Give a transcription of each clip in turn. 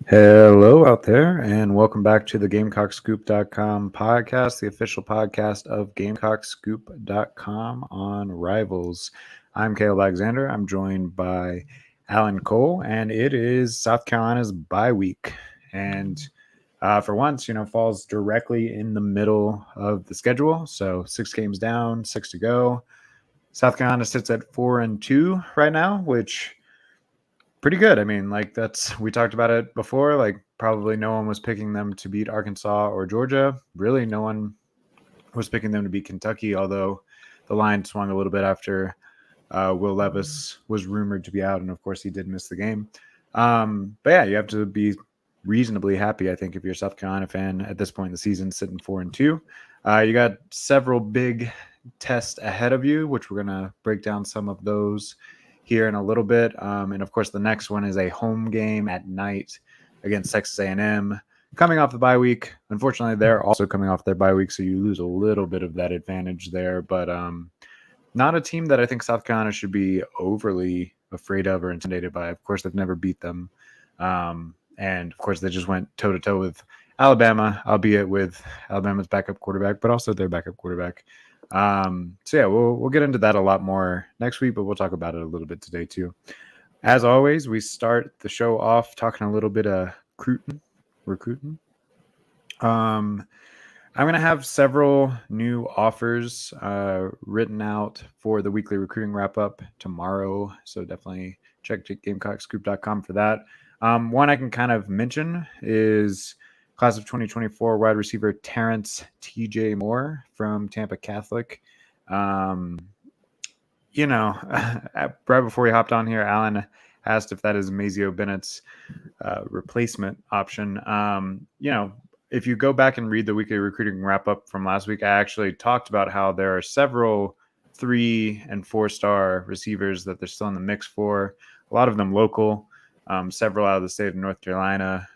Hello out there, and welcome back to the GamecockScoop.com podcast, the official podcast of GamecockScoop.com on Rivals. I'm Caleb Alexander. I'm joined by Alan Cole, and it is South Carolina's bye week. And for once, falls directly in the middle of the schedule. So 6 games down, 6 to go. South Carolina sits at 4-2 right now, which pretty good. I mean, we talked about it before. Like, probably no one was picking them to beat Arkansas or Georgia. Really, no one was picking them to beat Kentucky, although the line swung a little bit after Will Levis was rumored to be out, and of course he did miss the game. But yeah, you have to be reasonably happy, I think, if you're a South Carolina fan at this point in the season, sitting 4-2. You got several big tests ahead of you, which we're going to break down some of those here in a little bit. And of course, the next one is a home game at night against Texas A&M, coming off the bye week. Unfortunately, they're also coming off their bye week, so you lose a little bit of that advantage there. But not a team that I think South Carolina should be overly afraid of or intimidated by. Of course, they've never beat them. And of course, they just went toe-to-toe with Alabama, albeit with Alabama's backup quarterback, but also their backup quarterback. So yeah, we'll get into that a lot more next week, but we'll talk about it a little bit today too. As always, we start the show off talking a little bit of recruiting. I'm going to have several new offers written out for the weekly recruiting wrap-up tomorrow, so definitely check GamecockScoop.com for that. One I can kind of mention is class of 2024 wide receiver Terence Tj Moore from Tampa Catholic. Right before we hopped on here, Alan asked if that is Mazio Bennett's replacement option. If you go back and read the weekly recruiting wrap-up from last week, I actually talked about how there are several 3- and 4-star receivers that they're still in the mix for, a lot of them local, several out of the state of North Carolina.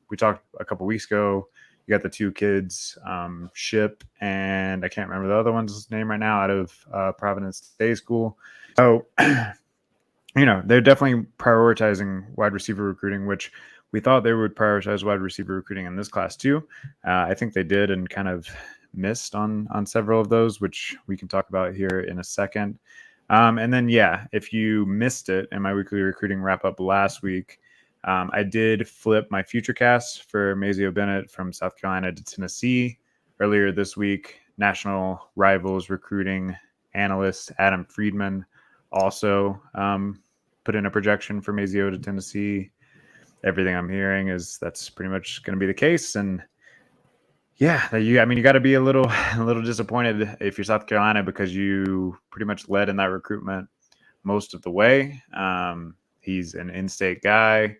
We talked a couple weeks ago. You got the 2 kids, Ship, and I can't remember the other one's name right now, out of Providence Day School. So, they're definitely prioritizing wide receiver recruiting, which we thought they would prioritize wide receiver recruiting in this class too. I think they did and kind of missed on several of those, which we can talk about here in a second. And then, if you missed it in my weekly recruiting wrap-up last week, I did flip my future cast for Mazio Bennett from South Carolina to Tennessee earlier this week. National Rivals recruiting analyst Adam Friedman also put in a projection for Mazio to Tennessee. Everything I'm hearing is that's pretty much going to be the case. And you got to be a little disappointed if you're South Carolina, because you pretty much led in that recruitment most of the way. He's an in-state guy.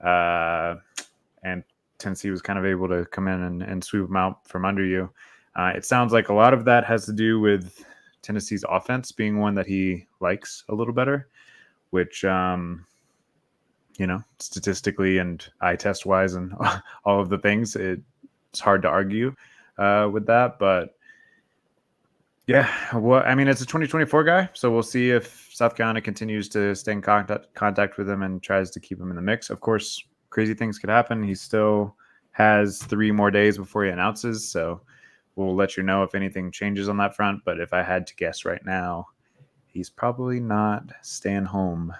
And Tennessee was kind of able to come in and sweep him out from under you. It sounds like a lot of that has to do with Tennessee's offense being one that he likes a little better, which, statistically and eye test wise and all of the things, it's hard to argue with that. But it's a 2024 guy, so we'll see if South Carolina continues to stay in contact with him and tries to keep him in the mix. Of course, crazy things could happen. He still has 3 more days before he announces, so we'll let you know if anything changes on that front. But if I had to guess right now, he's probably not staying home,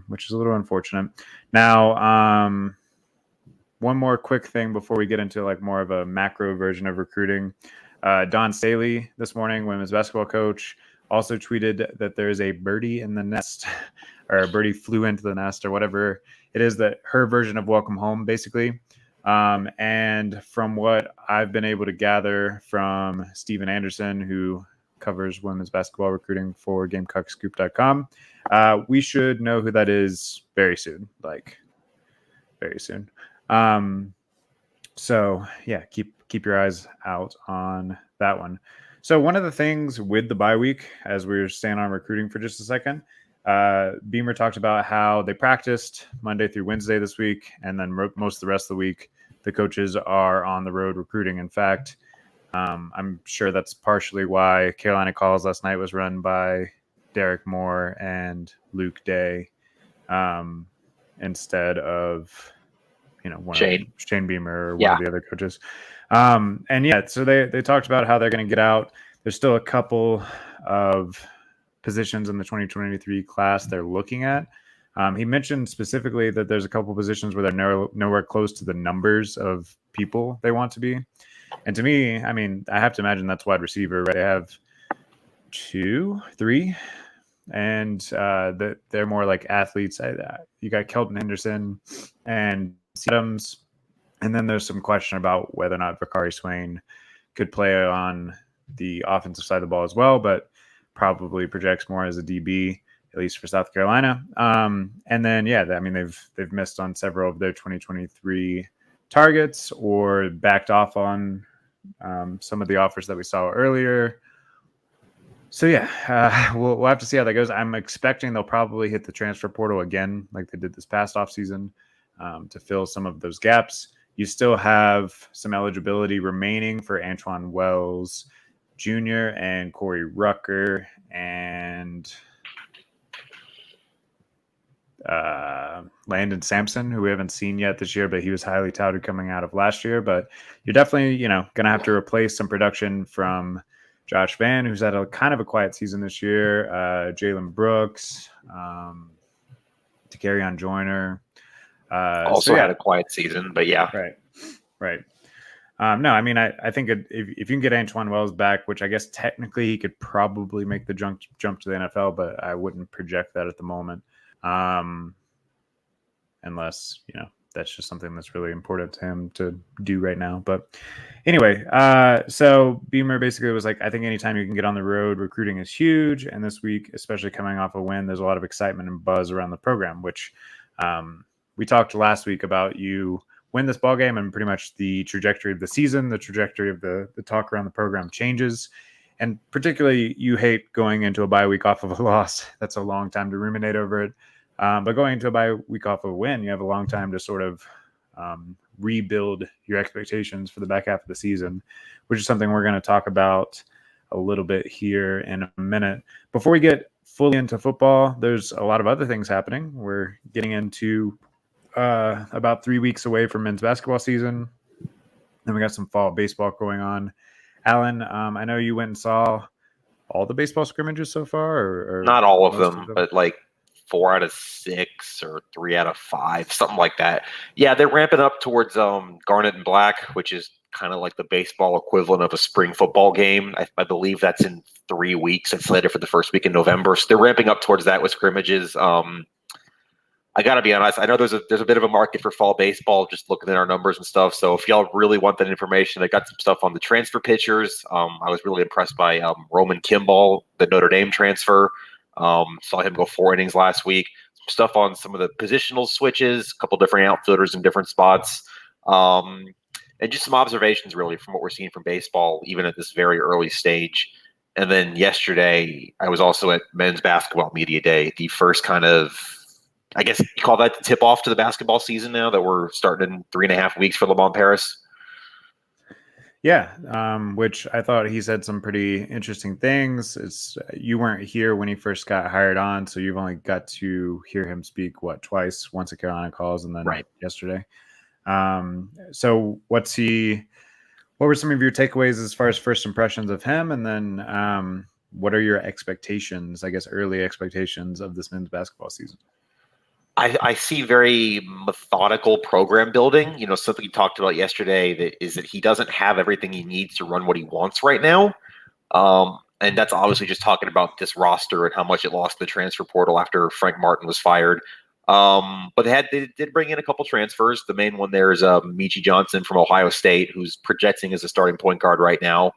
which is a little unfortunate. Now, one more quick thing before we get into like more of a macro version of recruiting. Don Staley this morning, women's basketball coach, also tweeted that there's a birdie in the nest, or a birdie flew into the nest, or whatever it is, that her version of welcome home, basically. And from what I've been able to gather from Steven Anderson, who covers women's basketball recruiting for GamecockScoop.com, we should know who that is very soon, like very soon. So yeah, keep your eyes out on that one. So one of the things with the bye week, as we were staying on recruiting for just a second, Beamer talked about how they practiced Monday through Wednesday this week, and then most of the rest of the week, the coaches are on the road recruiting. In fact, I'm sure that's partially why Carolina Calls last night was run by Derek Moore and Luke Day instead of Shane Beamer or one Yeah. of the other coaches. And yeah, so they talked about how they're going to get out. There's still a couple of positions in the 2023 class they're looking at. He mentioned specifically that there's a couple positions where they're nowhere close to the numbers of people they want to be. And to me, I mean, I have to imagine that's wide receiver, right? They have 2, 3, and they're more like athletes. You got Kelton Henderson and Adams, and then there's some question about whether or not Vakari Swain could play on the offensive side of the ball as well, but probably projects more as a DB, at least for South Carolina. And then, yeah, I mean, they've missed on several of their 2023 targets or backed off on some of the offers that we saw earlier. So, yeah, we'll have to see how that goes. I'm expecting they'll probably hit the transfer portal again, like they did this past offseason, to fill some of those gaps. You still have some eligibility remaining for Antoine Wells Jr. and Corey Rucker and Landon Sampson, who we haven't seen yet this year, but he was highly touted coming out of last year. But you're definitely, going to have to replace some production from Josh Vann, who's had a kind of a quiet season this year, Jalen Brooks, Takarion Joyner. Also had a quiet season, but yeah. Right. No, I mean, I think if you can get Antoine Wells back, which I guess technically he could probably make the jump to the NFL, but I wouldn't project that at the moment. Unless, that's just something that's really important to him to do right now. But anyway, so Beamer basically was like, I think anytime you can get on the road, recruiting is huge. And this week, especially coming off a win, there's a lot of excitement and buzz around the program, which we talked last week about. You win this ball game and pretty much the trajectory of the season, the trajectory of the talk around the program changes. And particularly you hate going into a bye week off of a loss. That's a long time to ruminate over it. But going into a bye week off of a win, you have a long time to sort of rebuild your expectations for the back half of the season, which is something we're going to talk about a little bit here in a minute. Before we get fully into football, there's a lot of other things happening. We're getting into about 3 weeks away from men's basketball season. Then we got some fall baseball going on. Alan, I know you went and saw all the baseball scrimmages so far, or not all of them, but like 4 out of 6 or 3 out of 5, something like that. Yeah, they're ramping up towards Garnet and Black, which is kind of like the baseball equivalent of a spring football game. I believe that's in 3 weeks. It's slated for the first week in November. So they're ramping up towards that with scrimmages. I got to be honest, I know there's a bit of a market for fall baseball, just looking at our numbers and stuff. So if y'all really want that information, I got some stuff on the transfer pitchers. I was really impressed by Roman Kimball, the Notre Dame transfer. Saw him go 4 innings last week. Some stuff on some of the positional switches, a couple different outfielders in different spots. And just some observations really from what we're seeing from baseball, even at this very early stage. And then yesterday, I was also at Men's Basketball Media Day, the first kind of, I guess you call that the tip off to the basketball season now that we're starting in 3.5 weeks for Lamont Paris. Yeah, which I thought he said some pretty interesting things. You weren't here when he first got hired on, so you've only got to hear him speak, twice, once at Carolina Calls and then yesterday. So what were some of your takeaways as far as first impressions of him? And then what are your expectations, I guess, early expectations of this men's basketball season? I see very methodical program building. Something he talked about yesterday that he doesn't have everything he needs to run what he wants right now. And that's obviously just talking about this roster and how much it lost the transfer portal after Frank Martin was fired. But they did bring in a couple transfers. The main one there is Michi Johnson from Ohio State, who's projecting as a starting point guard right now.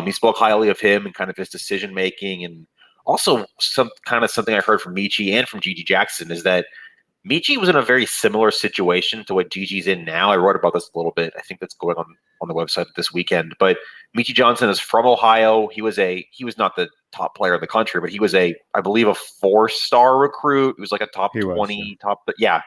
He spoke highly of him and kind of his decision making, and also something I heard from Michi and from Gigi Jackson is that Michi was in a very similar situation to what Gigi's in now. I wrote about this a little bit. I think that's going on the website this weekend. But Michi Johnson is from Ohio. He was not the top player in the country, but he was I believe, a 4-star recruit. He was like a top 20, yeah.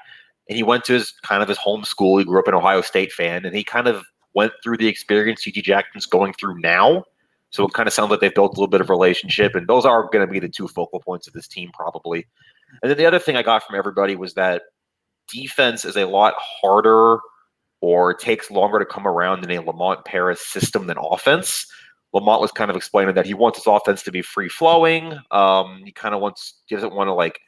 And he went to his home school. He grew up an Ohio State fan, and he kind of went through the experience Gigi Jackson's going through now. So it kind of sounds like they've built a little bit of relationship, and those are going to be the 2 focal points of this team probably. And then the other thing I got from everybody was that defense is a lot harder or takes longer to come around in a Lamont Paris system than offense. Lamont was kind of explaining that he wants his offense to be free-flowing. He doesn't want to like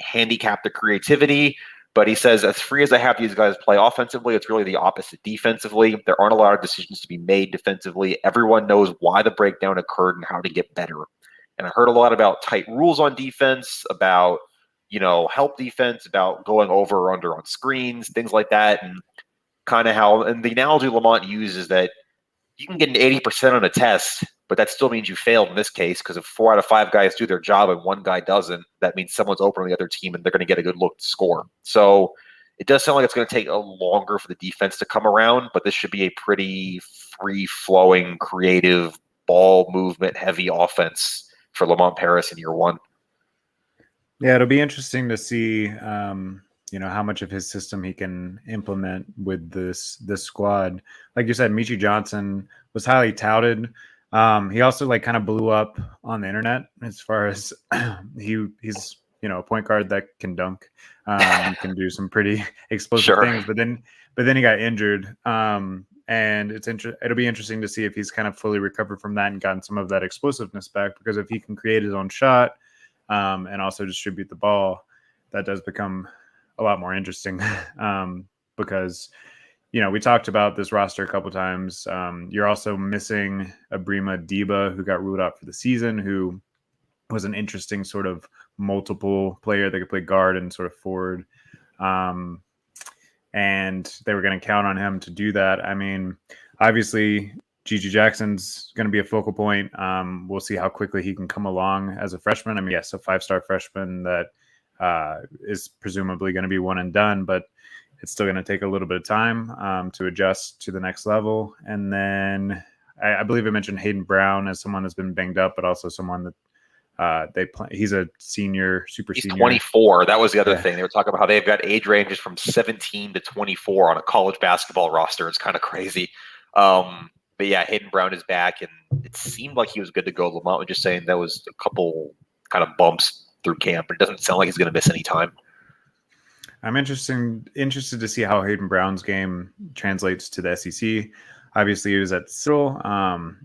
handicap the creativity. But he says, as free as I have these guys play offensively, it's really the opposite defensively. There aren't a lot of decisions to be made defensively. Everyone knows why the breakdown occurred and how to get better. And I heard a lot about tight rules on defense, about, help defense, about going over or under on screens, things like that. And kind of and the analogy Lamont uses that you can get an 80% on a test, but that still means you failed in this case, because if 4 out of 5 guys do their job and 1 guy doesn't, that means someone's open on the other team and they're going to get a good look to score. So it does sound like it's going to take a longer for the defense to come around, but this should be a pretty free-flowing, creative, ball movement heavy offense for Lamont Paris in year 1. Yeah, it'll be interesting to see, how much of his system he can implement with this squad. Like you said, Michi Johnson was highly touted. He also kind of blew up on the internet as far as he's a point guard that can dunk. He can do some pretty explosive things, but then he got injured. And it'll be interesting to see if he's kind of fully recovered from that and gotten some of that explosiveness back, because if he can create his own shot and also distribute the ball, that does become a lot more interesting because, we talked about this roster a couple times. You're also missing Ibrahima Deba, who got ruled out for the season, who was an interesting sort of multiple player that could play guard and sort of forward. And they were going to count on him to do that. I mean, obviously, Gigi Jackson's going to be a focal point. We'll see how quickly he can come along as a freshman. I mean, yes, a 5-star freshman that is presumably going to be one and done, but it's still going to take a little bit of time to adjust to the next level. And then I believe I mentioned Hayden Brown as someone that's been banged up, but also someone that he's a senior, He's senior. 24. That was the other thing. They were talking about how they've got age ranges from 17 to 24 on a college basketball roster. It's kind of crazy. But yeah, Hayden Brown is back, and it seemed like he was good to go. Lamont was just saying that was a couple kind of bumps through camp, but it doesn't sound like he's going to miss any time. I'm interested to see how Hayden Brown's game translates to the SEC. Obviously, he was at Cyril,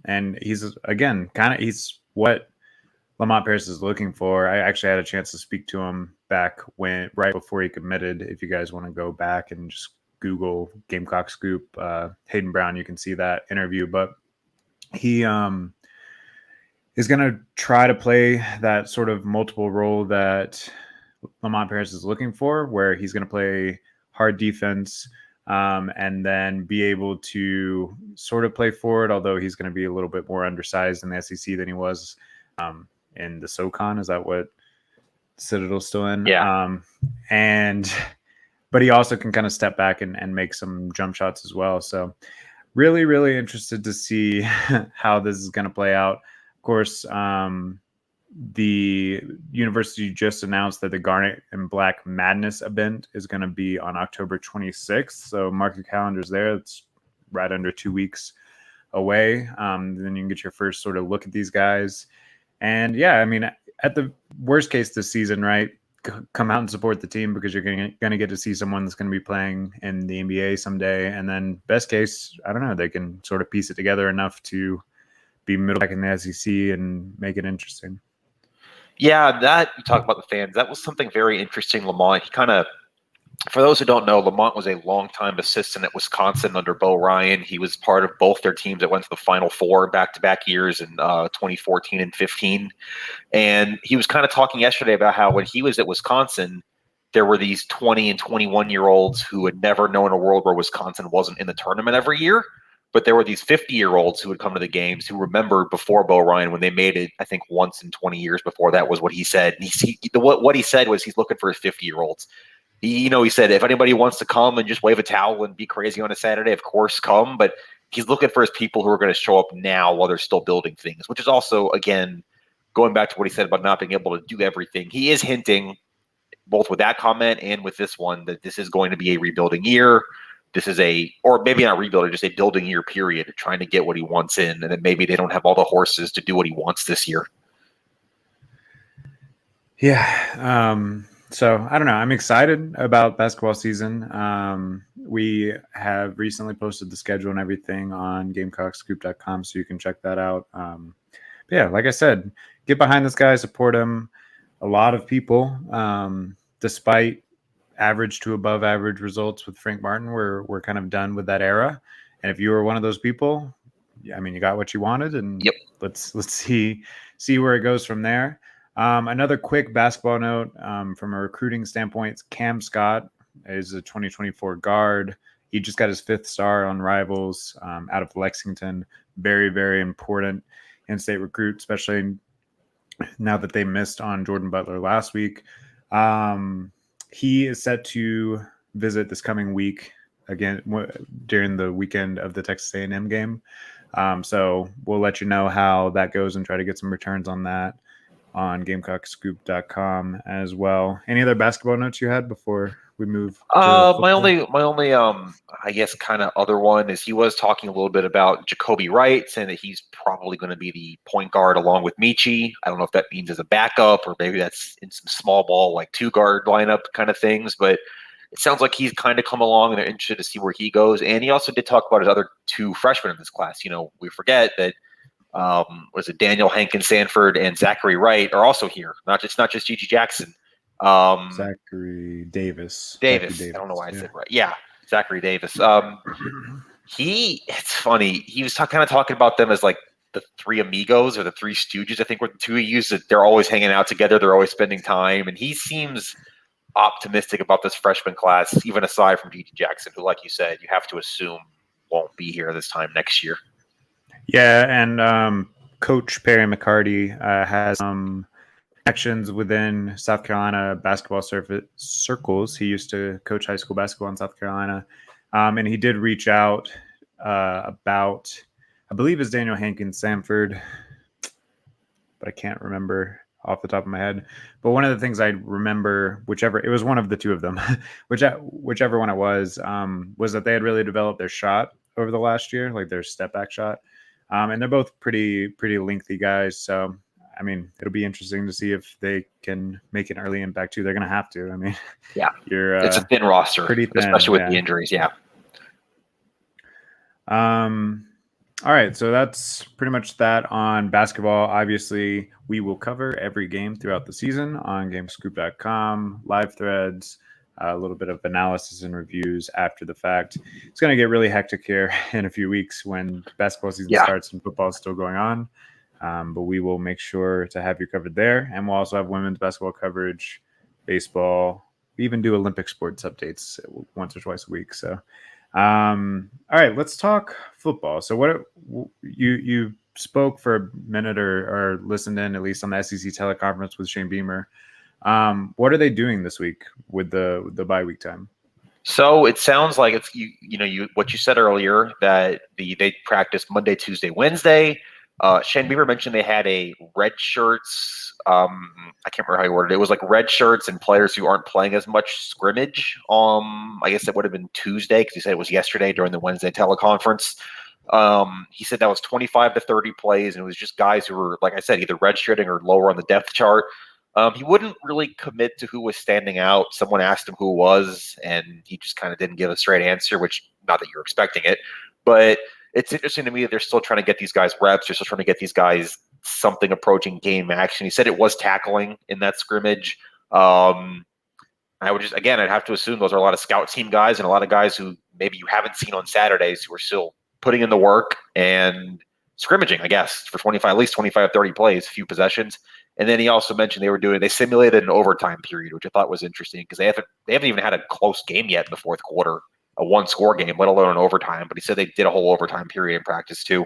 and he's he's what Lamont Paris is looking for. I actually had a chance to speak to him right before he committed. If you guys want to go back and just Google Gamecock Scoop, Hayden Brown, you can see that interview. But he is going to try to play that sort of multiple role that Lamont Paris is looking for, where he's going to play hard defense and then be able to sort of play forward, although he's going to be a little bit more undersized in the SEC than he was in the SoCon. Is that what Citadel's still in? Yeah. But he also can kind of step back and make some jump shots as well. So really, really interested to see how this is going to play out. Of course, the university just announced that the Garnet and Black Madness event is going to be on October 26th. So mark your calendars there. It's right under 2 weeks away. Then you can get your first sort of look at these guys. And yeah, I mean, at the worst case this season, right, come out and support the team, because you're going to get to see someone that's going to be playing in the NBA someday. And then best case, I don't know, they can sort of piece it together enough to be middle back in the SEC and make it interesting. Yeah, that you talk about the fans. That was something very interesting. Lamont, he kind of, for those who don't know, Lamont was a longtime assistant at Wisconsin under Bo Ryan. He was part of both their teams that went to the Final Four back-to-back years in 2014 and 15. And he was kind of talking yesterday about how when he was at Wisconsin, there were these 20 and 21-year-olds who had never known a world where Wisconsin wasn't in the tournament every year. But there were these 50-year-olds who would come to the games who remembered before Bo Ryan when they made it, I think, once in 20 years before that was what he said. And what he said was he's looking for his 50-year-olds. He said, if anybody wants to come and just wave a towel and be crazy on a Saturday, of course, come. But he's looking for his people who are going to show up now while they're still building things, which is also, again, going back to what he said about not being able to do everything. He is hinting, both with that comment and with this one, that this is going to be a rebuilding year. This is or maybe not rebuilding, just a building year period, trying to get what he wants in. And then maybe they don't have all the horses to do what he wants this year. Yeah. So I don't know. I'm excited about basketball season. We have recently posted the schedule and everything on GamecockScoop.com, so you can check that out. But yeah, like I said, get behind this guy, support him. A lot of people, despite average to above average results with Frank Martin, we're kind of done with that era. And if you were one of those people, I mean, you got what you wanted, and Yep. let's see where it goes from there. Another quick basketball note from a recruiting standpoint: Cam Scott is a 2024 guard. He just got his 5th star on Rivals out of Lexington. Very, very important in-state recruit, especially now that they missed on Jordan Butler last week. He is set to visit this coming week again during the weekend of the Texas A&M game. So we'll let you know how that goes and try to get some returns on that on GamecockScoop.com as well. Any other basketball notes you had before we move to My football? only I guess kind of other one is he was talking a little bit about Jacoby Wright, saying that he's probably going to be the point guard along with Michi. I don't know if that means as a backup or maybe that's in some small ball like 2-guard lineup kind of things, but it sounds like he's kind of come along and they're interested to see where he goes. And he also did talk about his other 2 freshmen in this class. You know, we forget that was it Daniel Hankins Sanford and Zachary Wright are also here. Not just Gigi Jackson. Zachary Davis. Davis. I don't know why I said right. Yeah, Zachary Davis. It's funny. He was kind of talking about them as like the 3 amigos or the 3 stooges. I think were the 2 he used. That they're always hanging out together. They're always spending time, and he seems optimistic about this freshman class, even aside from Gigi Jackson, who, like you said, you have to assume won't be here this time next year. Yeah, and Coach Perry McCarty has some connections within South Carolina basketball circles. He used to coach high school basketball in South Carolina, and he did reach out about, I believe it's Daniel Hankins Sanford, but I can't remember off the top of my head. But one of the things I remember, it was one of the 2 of them, whichever one it was that they had really developed their shot over the last year, like their step back shot. And they're both pretty lengthy guys. So, I mean, it'll be interesting to see if they can make an early impact too. They're going to have to. I mean, yeah, it's a thin roster, pretty thin, especially with the injuries. Yeah. All right, so that's pretty much that on basketball. Obviously, we will cover every game throughout the season on GameScoop.com, live threads, a little bit of analysis and reviews after the fact. It's going to get really hectic here in a few weeks when basketball season starts and football is still going on. But we will make sure to have you covered there. And we'll also have women's basketball coverage, baseball. We even do Olympic sports updates once or twice a week. So, all right, let's talk football. So what you spoke for a minute or listened in, at least on the SEC teleconference with Shane Beamer. What are they doing this week with the bye week time? So it sounds like it's what you said earlier that they practiced Monday, Tuesday, Wednesday. Shane Beamer mentioned they had a red shirts. I can't remember how he worded it. It was like red shirts and players who aren't playing as much scrimmage. I guess it would have been Tuesday because he said it was yesterday during the Wednesday teleconference. He said that was 25 to 30 plays, and it was just guys who were, like I said, either redshirting or lower on the depth chart. He wouldn't really commit to who was standing out. Someone asked him who it was, and he just kind of didn't give a straight answer, which not that you're expecting it. But it's interesting to me that they're still trying to get these guys reps. They're still trying to get these guys something approaching game action. He said it was tackling in that scrimmage. I would I'd have to assume those are a lot of scout team guys and a lot of guys who maybe you haven't seen on Saturdays who are still putting in the work and scrimmaging, I guess, for at least 25, 30 plays, a few possessions. And then he also mentioned they simulated an overtime period, which I thought was interesting because they haven't even had a close game yet in the fourth quarter, a 1-score game, let alone an overtime. But he said they did a whole overtime period in practice too.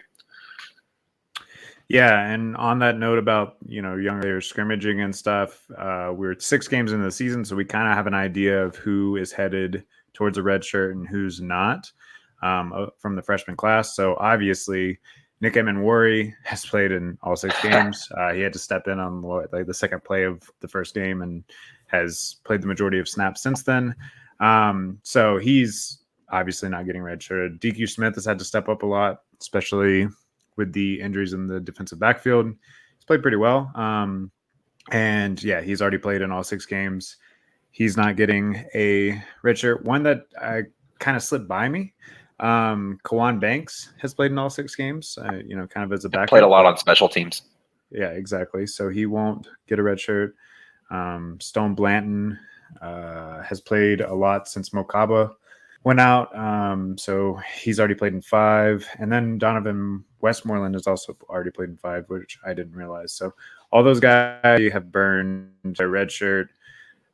Yeah, and on that note about young players scrimmaging and stuff, we're 6 games into the season, so we kind of have an idea of who is headed towards a red shirt and who's not from the freshman class. So obviously, Nick Emenwari has played in all 6 games. He had to step in on the second play of the first game and has played the majority of snaps since then. So he's obviously not getting redshirted. DQ Smith has had to step up a lot, especially with the injuries in the defensive backfield. He's played pretty well. And yeah, he's already played in all 6 games. he's not getting a redshirt. One that kind of slipped by me. Kawan Banks has played in all 6 games, kind of as a backup. Played a lot on special teams. Yeah, exactly. So he won't get a red shirt. Stone Blanton has played a lot since Mokaba went out. So he's already played in 5. And then Donovan Westmoreland has also already played in 5, which I didn't realize. So all those guys have burned their red shirt.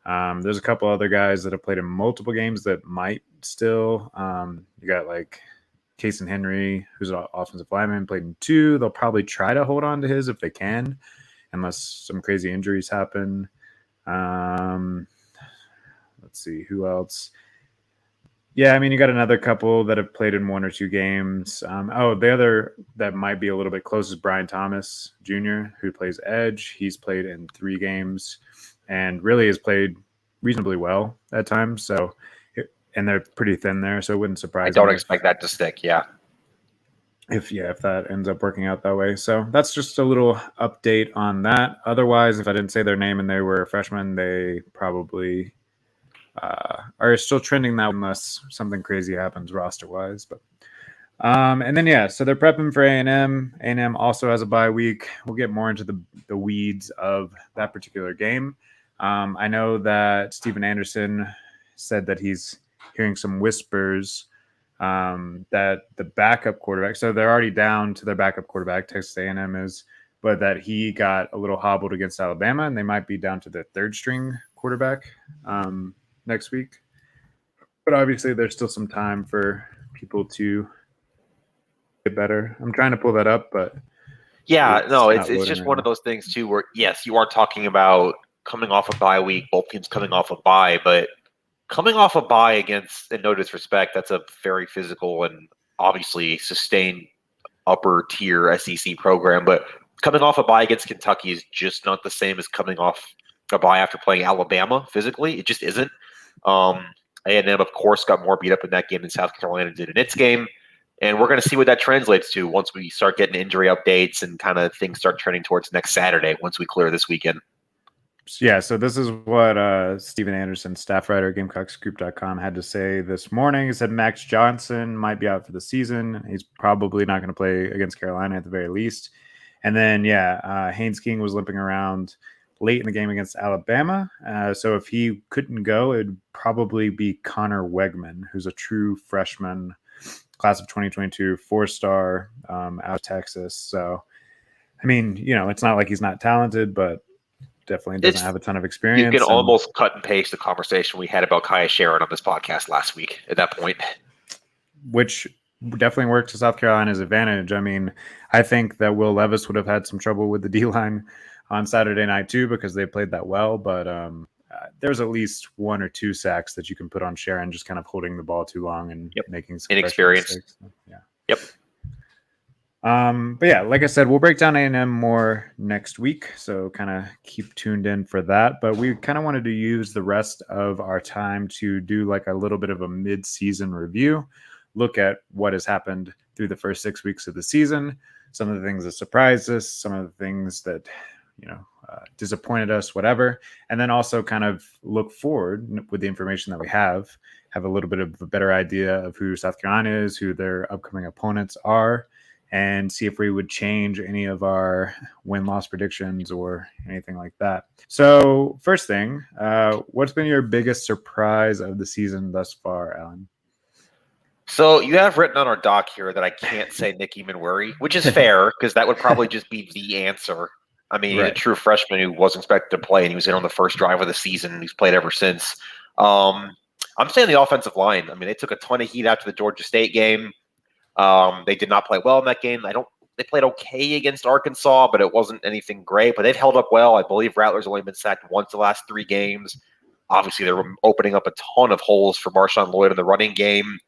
There's a couple other guys that have played in multiple games that might still. You got like Kason Henry, who's an offensive lineman, played in 2. They'll probably try to hold on to his if they can, unless some crazy injuries happen. Let's see, who else? Yeah, I mean, you got another couple that have played in 1 or 2 games. The other that might be a little bit close is Brian Thomas Jr., who plays edge. He's played in 3 games and really has played reasonably well at times. So, and they're pretty thin there, so it wouldn't surprise me. I don't expect that to stick, yeah. If that ends up working out that way. So that's just a little update on that. Otherwise, if I didn't say their name and they were a freshman, they probably are still trending that unless something crazy happens roster-wise. But and then, so they're prepping for A&M. A&M also has a bye week. We'll get more into the weeds of that particular game. I know that Steven Anderson said that he's hearing some whispers that the backup quarterback, so they're already down to their backup quarterback, Texas A&M is, but that he got a little hobbled against Alabama, and they might be down to their 3rd string quarterback next week. But obviously, there's still some time for people to get better. I'm trying to pull that up, but it's just one of those things too, where yes, you are talking about coming off a bye week, both teams coming off a bye, but coming off a bye against, and no disrespect, that's a very physical and obviously sustained upper tier SEC program. But coming off a bye against Kentucky is just not the same as coming off a bye after playing Alabama physically. It just isn't. A&M, of course, got more beat up in that game than South Carolina did in its game. And we're going to see what that translates to once we start getting injury updates and kind of things start trending towards next Saturday once we clear this weekend. Yeah, so this is what Steven Anderson, staff writer at GamecockScoop.com, had to say this morning. He said Max Johnson might be out for the season. He's probably not going to play against Carolina at the very least. And then, Haynes King was limping around late in the game against Alabama. So if he couldn't go, it would probably be Connor Wegman, who's a true freshman, class of 2022, 4-star out of Texas. So, I mean, it's not like he's not talented, but definitely doesn't have a ton of experience. You can almost cut and paste the conversation we had about Kaya Sharon on this podcast last week at that point. Which definitely worked to South Carolina's advantage. I mean, I think that Will Levis would have had some trouble with the D-line on Saturday night too, because they played that well. But there's at least 1 or 2 sacks that you can put on Sharon, just kind of holding the ball too long and making some inexperience. Yeah. Yep. But like I said, we'll break down A&M more next week, so kind of keep tuned in for that. But we kind of wanted to use the rest of our time to do like a little bit of a mid-season review, look at what has happened through the first 6 weeks of the season, some of the things that surprised us, some of the things that disappointed us, whatever, and then also kind of look forward with the information that we have a little bit of a better idea of who South Carolina is, who their upcoming opponents are, and see if we would change any of our win-loss predictions or anything like that. So first thing, what's been your biggest surprise of the season thus far, Alan? So you have written on our doc here that I can't say Nick Emanwuri, which is fair because that would probably just be the answer. I mean, he's a true freshman who wasn't expected to play, and he was in on the first drive of the season, and he's played ever since. I'm saying the offensive line. I mean, they took a ton of heat after the Georgia State game. They did not play well in that game. They played okay against Arkansas, but it wasn't anything great. But they've held up well. I believe Rattler's only been sacked once the last 3 games. Obviously, they're opening up a ton of holes for Marshawn Lloyd in the running game.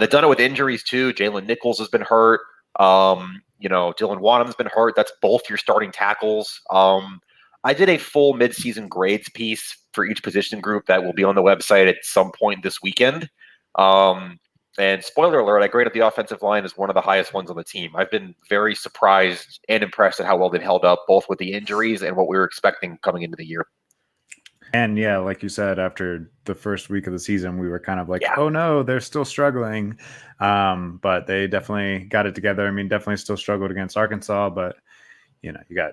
They've done it with injuries too. Jalen Nichols has been hurt. Dylan Wadham's been hurt. That's both your starting tackles. I did a full midseason grades piece for each position group that will be on the website at some point this weekend. And spoiler alert, I graded the offensive line as one of the highest ones on the team. I've been very surprised and impressed at how well they've held up, both with the injuries and what we were expecting coming into the year. And yeah, like you said, after the first week of the season, we were kind of like, Yeah. oh no, they're still struggling. But they definitely got it together. I mean, definitely still struggled against Arkansas, but you got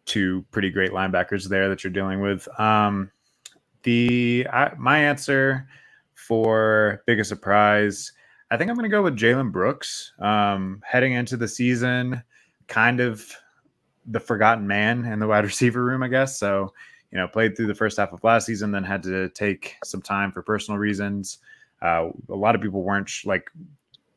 two pretty great linebackers there that you're dealing with. My answer for biggest surprise, I think I'm going to go with Jalen Brooks. Heading into the season, kind of the forgotten man in the wide receiver room, I guess. So, played through the first half of last season, then had to take some time for personal reasons. A lot of people weren't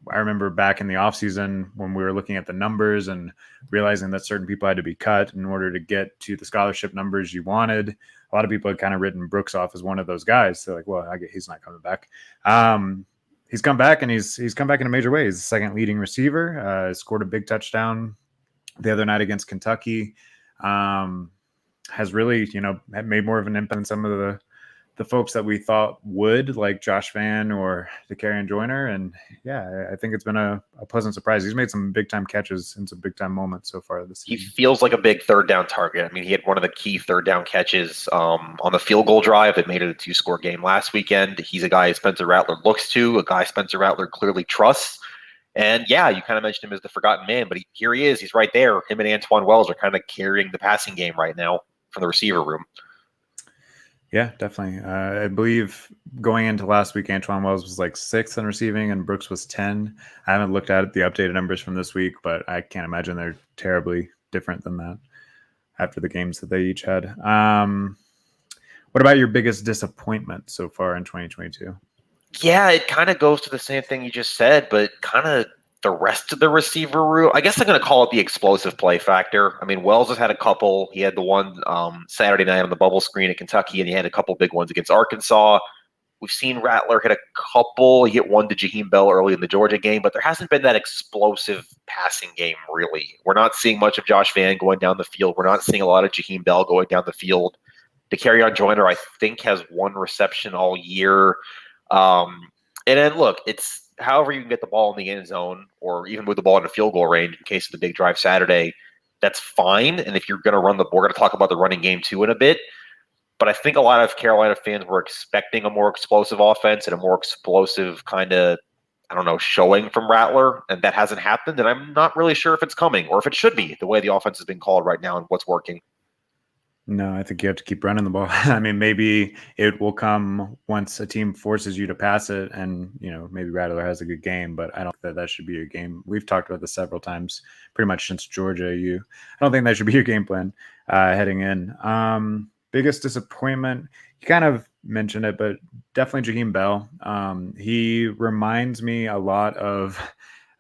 I remember back in the offseason when we were looking at the numbers and realizing that certain people had to be cut in order to get to the scholarship numbers you wanted. A lot of people had kind of written Brooks off as one of those guys. They're like, well, he's not coming back. He's come back, and he's come back in a major way. He's the second leading receiver. Scored a big touchdown the other night against Kentucky. Has really, made more of an impact than some of the folks that we thought would, like Josh Van or DeCarrion Joyner. And yeah, I think it's been a pleasant surprise. He's made some big time catches in some big time moments so far this season. He feels like a big third down target. I mean, he had one of the key third down catches on the field goal drive that made it a 2-score game last weekend. He's a guy Spencer Rattler looks to, a guy Spencer Rattler clearly trusts. And yeah, you kind of mentioned him as the forgotten man, but here he is. He's right there. Him and Antoine Wells are kind of carrying the passing game right now from the receiver room. Yeah, definitely. I believe going into last week, Antoine Wells was like 6th in receiving and Brooks was 10. I haven't looked at the updated numbers from this week, but I can't imagine they're terribly different than that after the games that they each had. What about your biggest disappointment so far in 2022? Yeah, it kind of goes to the same thing you just said, but kind of the rest of the receiver room. I guess I'm going to call it the explosive play factor. I mean, Wells has had a couple. He had the one Saturday night on the bubble screen at Kentucky, and he had a couple big ones against Arkansas. We've seen Rattler hit a couple. He hit one to Jaheim Bell early in the Georgia game, but there hasn't been that explosive passing game, really. We're not seeing much of Josh Van going down the field. We're not seeing a lot of Jaheim Bell going down the field. DeCarrion Joyner, I think, has one reception all year. And then, look, it's however you can get the ball in the end zone or even with the ball in the field goal range in case of the big drive Saturday, that's fine. And if you're going to run we're going to talk about the running game too in a bit. But I think a lot of Carolina fans were expecting a more explosive offense and a more explosive kind of, showing from Rattler. And that hasn't happened. And I'm not really sure if it's coming or if it should be the way the offense has been called right now and what's working. No, I think you have to keep running the ball. I mean, maybe it will come once a team forces you to pass it and, maybe Rattler has a good game, but I don't think that should be your game. We've talked about this several times, pretty much since Georgia. I don't think that should be your game plan heading in. Biggest disappointment, you kind of mentioned it, but definitely Jaheim Bell. He reminds me a lot of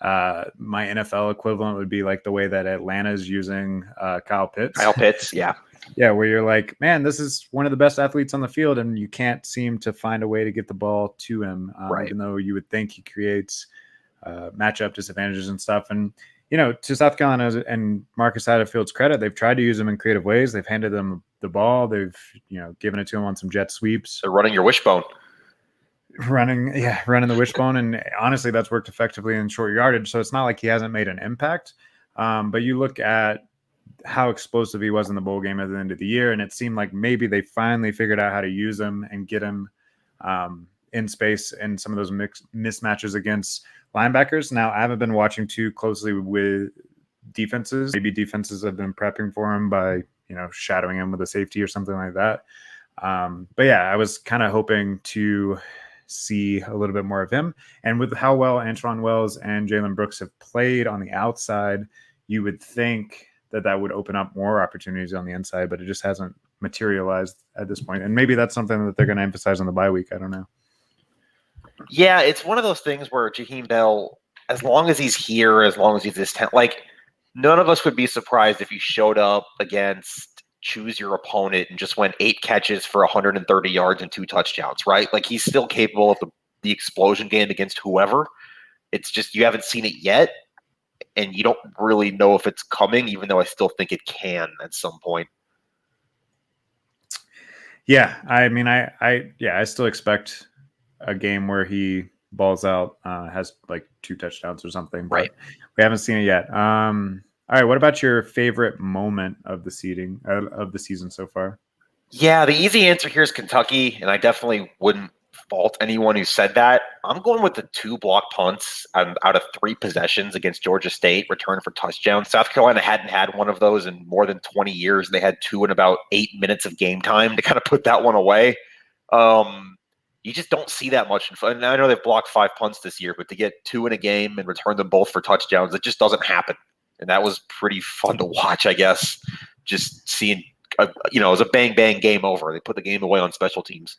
my NFL equivalent would be like the way that Atlanta's using Kyle Pitts. Kyle Pitts, yeah. Yeah, where you're like, man, this is one of the best athletes on the field, and you can't seem to find a way to get the ball to him, right. Even though you would think he creates matchup disadvantages and stuff. And, to South Carolina and Marcus Satterfield's credit, they've tried to use him in creative ways. They've handed them the ball. They've, given it to him on some jet sweeps. They're running your wishbone. Running the wishbone. And honestly, that's worked effectively in short yardage. So it's not like he hasn't made an impact. But you look at how explosive he was in the bowl game at the end of the year, and it seemed like maybe they finally figured out how to use him and get him in space in some of those mismatches against linebackers. Now, I haven't been watching too closely with defenses. Maybe defenses have been prepping for him by shadowing him with a safety or something like that. But yeah, I was kind of hoping to see a little bit more of him. And with how well Antoine Wells and Jalen Brooks have played on the outside, you would think that would open up more opportunities on the inside, but it just hasn't materialized at this point. And maybe that's something that they're going to emphasize on the bye week. I don't know. Yeah, it's one of those things where Jaheim Bell, as long as he's here, as long as he's this none of us would be surprised if he showed up against choose your opponent and just went 8 catches for 130 yards and 2 touchdowns, right? Like, he's still capable of the explosion game against whoever. It's just you haven't seen it yet. And you don't really know if it's coming, even though I still think it can at some point. Yeah, I mean, I still expect a game where he balls out, has like 2 touchdowns or something. But right. We haven't seen it yet. All right, what about your favorite moment of the season so far? Yeah, the easy answer here is Kentucky, and I definitely wouldn't fault anyone who said that. I'm going with the 2 block punts out of 3 possessions against Georgia State, return for touchdowns. South Carolina hadn't had one of those in more than 20 years. They had 2 in about 8 minutes of game time to kind of put that one away. You just don't see that much. And I know they've blocked 5 punts this year, but to get 2 in a game and return them both for touchdowns, it just doesn't happen. And that was pretty fun to watch, I guess. Just seeing, it was a bang game over. They put the game away on special teams.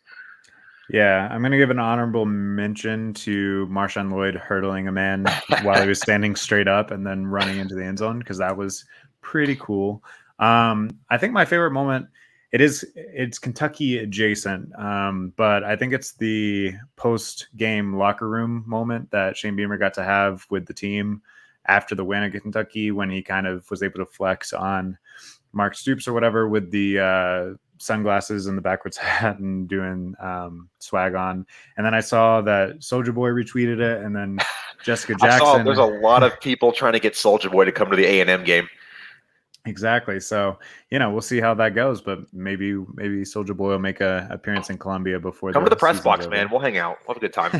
Yeah, I'm going to give an honorable mention to Marshawn Lloyd hurdling a man while he was standing straight up and then running into the end zone, because that was pretty cool. I think my favorite moment, it's Kentucky adjacent, but I think it's the post-game locker room moment that Shane Beamer got to have with the team after the win at Kentucky, when he kind of was able to flex on Mark Stoops or whatever with the sunglasses and the backwards hat and doing swag on. And then I saw that Soulja Boy retweeted it, and then Jessica Jackson. There's a lot of people trying to get Soulja Boy to come to the A&M game. Exactly. So, we'll see how that goes, but maybe Soulja Boy will make an appearance in Columbia before. Come to the press box, man. We'll hang out. We'll have a good time.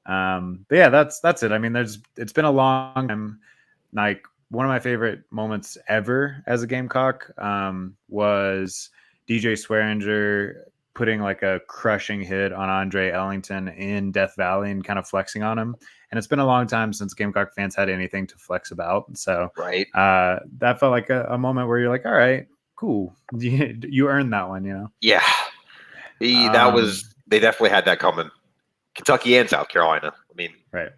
But yeah, that's it. I mean, it's been a long time. Like, one of my favorite moments ever as a Gamecock was DJ Swearinger putting like a crushing hit on Andre Ellington in Death Valley and kind of flexing on him. And it's been a long time since Gamecock fans had anything to flex about. So right. That felt like a moment where you're like, all right, cool. You earned that one, Yeah. They definitely had that coming. Kentucky and South Carolina. I mean, right.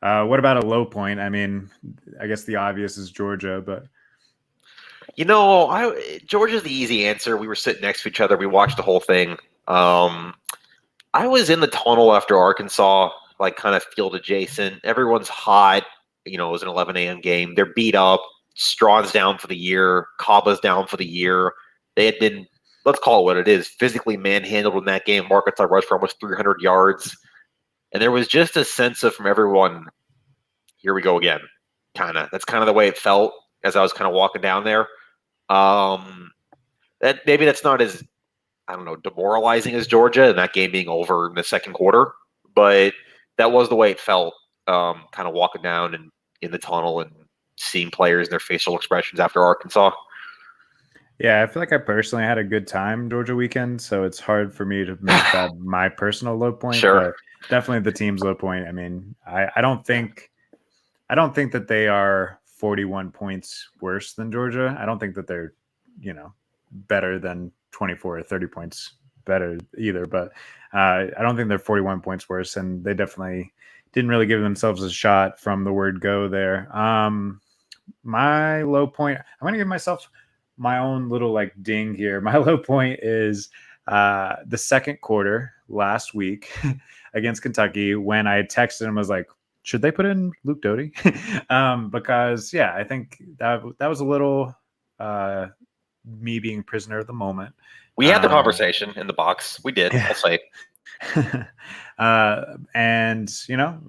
What about a low point? I mean, I guess the obvious is Georgia, but Georgia's the easy answer. We were sitting next to each other. We watched the whole thing. I was in the tunnel after Arkansas, like kind of field adjacent. Everyone's hot. It was an 11 a.m. game. They're beat up. Strawn's down for the year. Kaba's down for the year. They had been, let's call it what it is, physically manhandled in that game. Arkansas rushed for almost 300 yards. And there was just a sense of, from everyone, here we go again. That's kind of the way it felt as I was kind of walking down there. That maybe that's not as, I don't know, demoralizing as Georgia and that game being over in the second quarter, but that was the way it felt, kind of walking down and in the tunnel and seeing players and their facial expressions after Arkansas. Yeah, I feel like I personally had a good time Georgia weekend, so it's hard for me to make that my personal low point. Sure. But definitely the team's low point. I mean, I don't think that they are 41 points worse than Georgia. I don't think that they're, better than 24 or 30 points better either. But I don't think they're 41 points worse, and they definitely didn't really give themselves a shot from the word go there. My low point, I'm going to give myself my own little like ding here. My low point is the second quarter last week against Kentucky, when I texted him, was like, should they put in Luke Doty? Because I think that was a little me being prisoner of the moment. We had the conversation in the box. We did. I'll say. And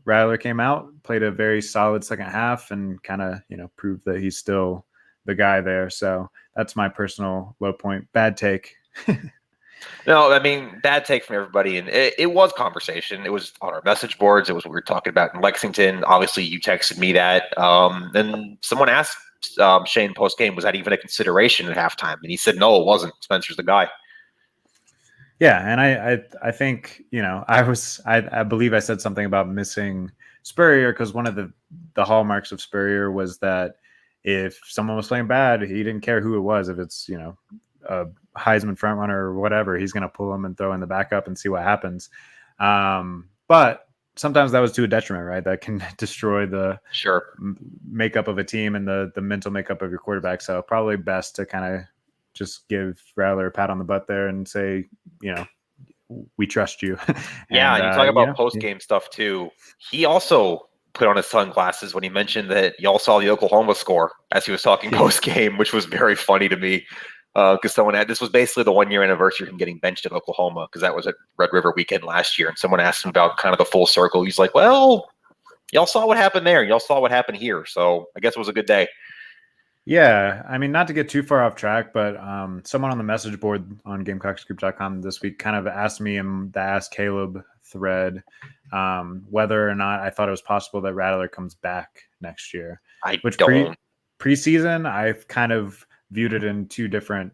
Rattler came out, played a very solid second half, and kind of proved that he's still the guy there. So that's my personal low point. Bad take. No, I mean, bad take from everybody. And it was conversation. It was on our message boards. It was what we were talking about in Lexington. Obviously, you texted me that. Then someone asked Shane post-game, was that even a consideration at halftime? And he said, no, it wasn't. Spencer's the guy. Yeah, and I think, I believe I said something about missing Spurrier, because one of the hallmarks of Spurrier was that if someone was playing bad, he didn't care who it was. If it's, a Heisman frontrunner or whatever, he's going to pull him and throw in the backup and see what happens. But sometimes that was to a detriment, right? That can destroy the makeup of a team and the mental makeup of your quarterback. So probably best to kind of just give Rattler a pat on the butt there and say, we trust you. Yeah, you talk about post-game stuff too. He also put on his sunglasses when he mentioned that y'all saw the Oklahoma score as he was talking post-game, which was very funny to me. Because this was basically the 1 year anniversary of him getting benched at Oklahoma, because that was at Red River weekend last year. And someone asked him about kind of the full circle. He's like, well, y'all saw what happened there. Y'all saw what happened here. So I guess it was a good day. Yeah, I mean, not to get too far off track, but someone on the message board on GamecocksGroup.com this week kind of asked me in the Ask Caleb thread whether or not I thought it was possible that Rattler comes back next year. I Which don't. preseason, I've kind of viewed it in two different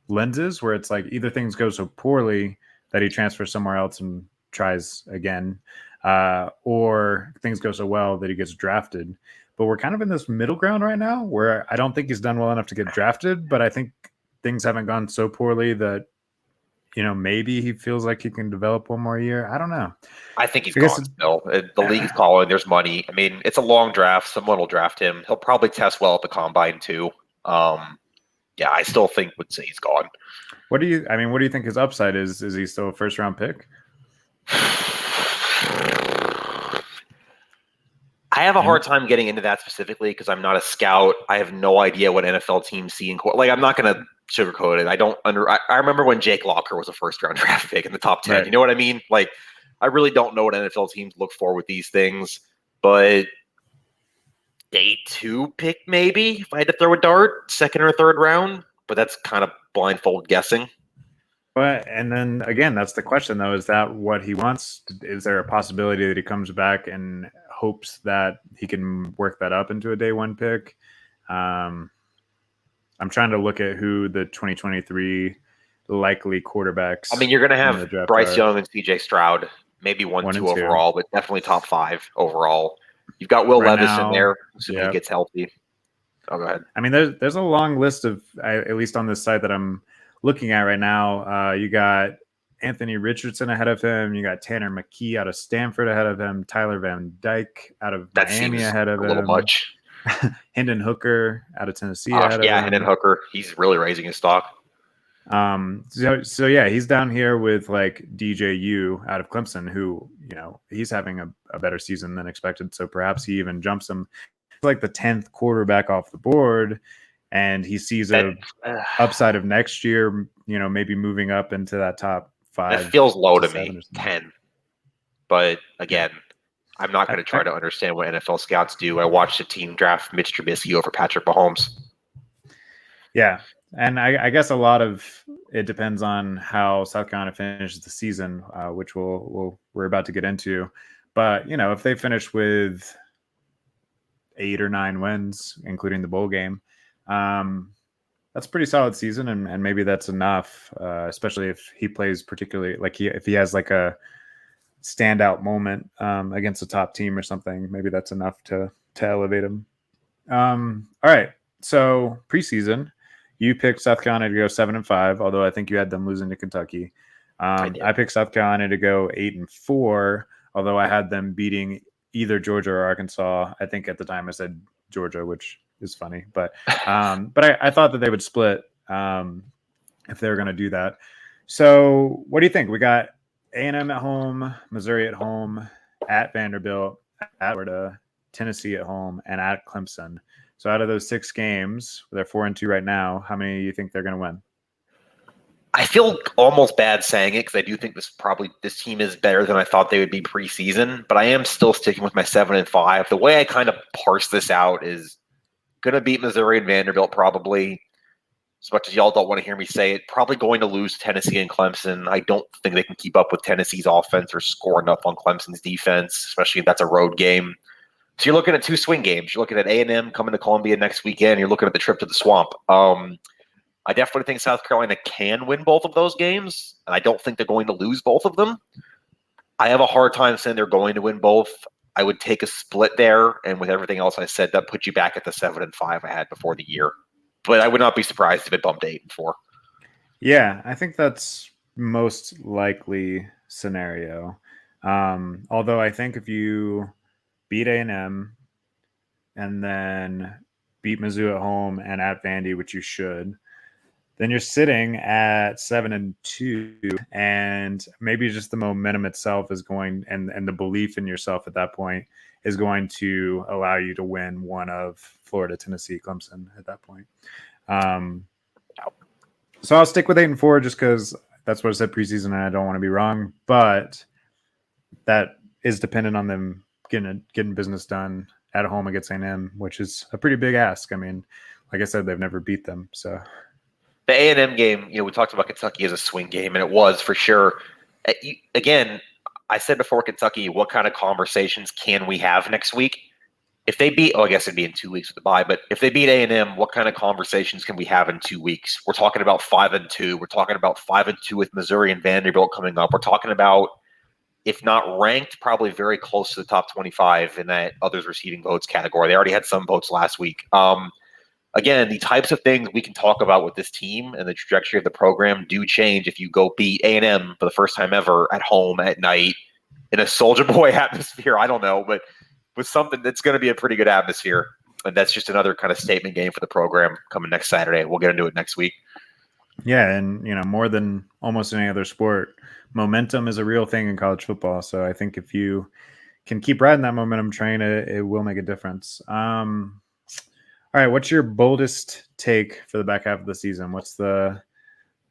lenses, where it's like either things go so poorly that he transfers somewhere else and tries again, or things go so well that he gets drafted. But we're kind of in this middle ground right now where I don't think he's done well enough to get drafted, but I think things haven't gone so poorly that, maybe he feels like he can develop one more year. I don't know. I think he's I guess gone still. The league's calling. There's money. I mean, it's a long draft. Someone will draft him. He'll probably test well at the combine too. Yeah, I still would say he's gone. What do you think his upside is? Is he still a first round pick? I have a hard time getting into that specifically because I'm not a scout. I have no idea what NFL teams see in court. Like, I'm not going to sugarcoat it. I remember when Jake Locker was a first round draft pick in the top 10. Right. You know what I mean? Like, I really don't know what NFL teams look for with these things, but day 2 pick maybe if I had to throw a dart, second or third round, but that's kind of blindfold guessing. But and then again, that's the question though: is that what he wants? Is there a possibility that he comes back and hopes that he can work that up into a day 1 pick? I'm trying to look at who the 2023 likely quarterbacks. I mean, you're going to have Bryce Young and CJ Stroud, maybe 1, 2 overall, but definitely top 5 overall. You've got Will Levis in there, assuming he gets healthy. Oh, go ahead. I mean, there's a long list of, at least on this site that I'm looking at right now. You got Anthony Richardson ahead of him. You got Tanner McKee out of Stanford ahead of him. Tyler Van Dyke out of Miami ahead of him. A little much. Hendon Hooker out of Tennessee ahead of him. Yeah, Hendon Hooker. He's really raising his stock. So yeah, he's down here with like DJU out of Clemson, who, he's having a better season than expected. So perhaps he even jumps him. He's like the 10th quarterback off the board, and he sees a upside of next year, maybe moving up into that top 5. It feels low to me, 10. But again, I'm not going to try to understand what NFL scouts do. I watched the team draft Mitch Trubisky over Patrick Mahomes. Yeah. And I guess a lot of it depends on how South Carolina finishes the season, which we're about to get into. But, if they finish with 8 or 9 wins, including the bowl game, that's a pretty solid season. And maybe that's enough, especially if he plays particularly if he has like a standout moment against a top team or something. Maybe that's enough to elevate him. All right. So preseason, you picked South Carolina to go 7-5, although I think you had them losing to Kentucky. I picked South Carolina to go 8-4, although I had them beating either Georgia or Arkansas. I think at the time I said Georgia, which is funny, but I thought that they would split if they were going to do that. So what do you think? We got A&M at home, Missouri at home, at Vanderbilt, at Florida, Tennessee at home, and at Clemson. So out of those 6 games, they're 4-2 right now. How many do you think they're going to win? I feel almost bad saying it because I do think this team is better than I thought they would be preseason, but I am still sticking with my 7-5. The way I kind of parse this out is going to beat Missouri and Vanderbilt probably. As much as y'all don't want to hear me say it, probably going to lose Tennessee and Clemson. I don't think they can keep up with Tennessee's offense or score enough on Clemson's defense, especially if that's a road game. So you're looking at 2 swing games. You're looking at A&M coming to Columbia next weekend. You're looking at the trip to the Swamp. I definitely think South Carolina can win both of those games, and I don't think they're going to lose both of them. I have a hard time saying they're going to win both. I would take a split there, and with everything else I said, that puts you back at the 7-5 I had before the year. But I would not be surprised if it bumped 8-4. Yeah, I think that's most likely scenario. Although I think if you beat A&M and then beat Mizzou at home and at Vandy, which you should, then you're sitting at 7-2, and maybe just the momentum itself is going, and the belief in yourself at that point is going to allow you to win one of Florida, Tennessee, Clemson at that point. So I'll stick with 8-4 just because that's what I said preseason, and I don't want to be wrong, but that is dependent on them getting business done at home against A&M, which is a pretty big ask. I mean, like I said, they've never beat them. So the A&M game, we talked about Kentucky as a swing game, and it was for sure. Again, I said before Kentucky, what kind of conversations can we have next week? If they beat, I guess it'd be in 2 weeks with the bye, but if they beat A&M, what kind of conversations can we have in 2 weeks? We're talking about 5-2. We're talking about 5-2 with Missouri and Vanderbilt coming up. We're talking about, if not ranked, probably very close to the top 25 in that others receiving votes category. They already had some votes last week. Again, the types of things we can talk about with this team and the trajectory of the program do change if you go beat A&M for the first time ever at home at night in a Soldier Boy atmosphere. I don't know, but with something that's going to be a pretty good atmosphere. And that's just another kind of statement game for the program coming next Saturday. We'll get into it next week. Yeah, and more than almost any other sport, momentum is a real thing in college football. So I think if you can keep riding that momentum train, it will make a difference. All right, what's your boldest take for the back half of the season? What's the